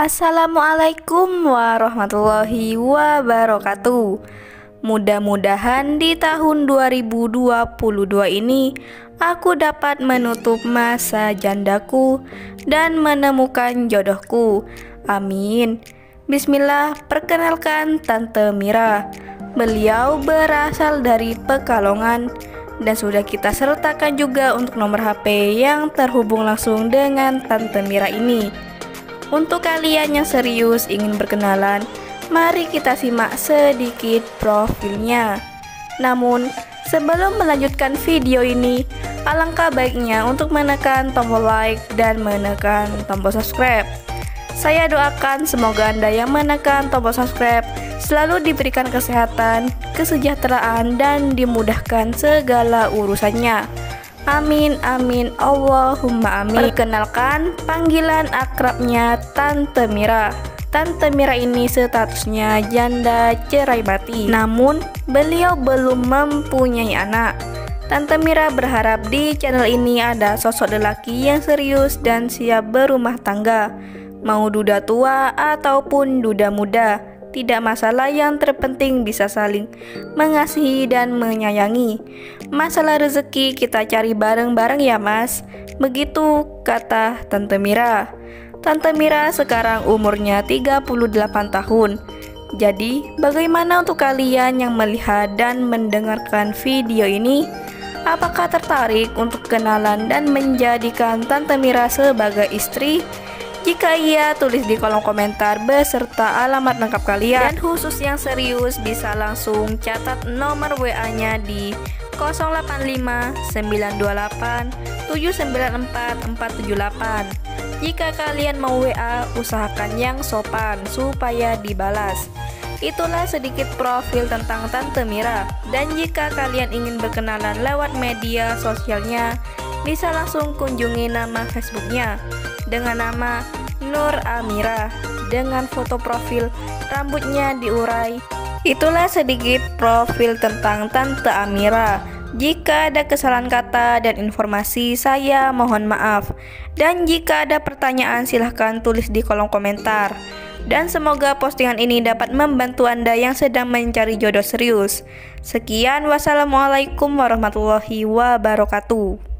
Assalamualaikum warahmatullahi wabarakatuh. Mudah-mudahan di tahun 2022 ini aku dapat menutup masa jandaku dan menemukan jodohku. Amin. Bismillah, perkenalkan Tante Mira. Beliau berasal dari Pekalongan dan sudah kita sertakan juga untuk nomor HP yang terhubung langsung dengan Tante Mira ini. Untuk kalian yang serius ingin berkenalan, mari kita simak sedikit profilnya. Namun, sebelum melanjutkan video ini, alangkah baiknya untuk menekan tombol like dan menekan tombol subscribe. Saya doakan semoga Anda yang menekan tombol subscribe selalu diberikan kesehatan, kesejahteraan, dan dimudahkan segala urusannya. Amin, amin, Allahumma amin. Perkenalkan, panggilan akrabnya Tante Mira. Tante Mira ini statusnya janda cerai mati, namun beliau belum mempunyai anak. Tante Mira berharap di channel ini ada sosok lelaki yang serius dan siap berumah tangga, mau duda tua ataupun duda muda. Tidak masalah, yang terpenting bisa saling mengasihi dan menyayangi. Masalah rezeki kita cari bareng-bareng ya mas. Begitu kata Tante Mira. Tante Mira sekarang umurnya 38 tahun. Jadi bagaimana untuk kalian yang melihat dan mendengarkan video ini? Apakah tertarik untuk kenalan dan menjadikan Tante Mira sebagai istri? Jika iya, tulis di kolom komentar beserta alamat lengkap kalian. Dan khusus yang serius bisa langsung catat nomor WA-nya di 085 928 794 478. Jika kalian mau WA, usahakan yang sopan supaya dibalas. Itulah sedikit profil tentang Tante Mira. Dan jika kalian ingin berkenalan lewat media sosialnya, bisa langsung kunjungi nama Facebooknya dengan nama Nur Amira dengan foto profil rambutnya diurai. Itulah sedikit profil tentang Tante Amira. Jika ada kesalahan kata dan informasi, saya mohon maaf. Dan jika ada pertanyaan, silahkan tulis di kolom komentar. Dan semoga postingan ini dapat membantu Anda yang sedang mencari jodoh serius. Sekian, wassalamualaikum warahmatullahi wabarakatuh.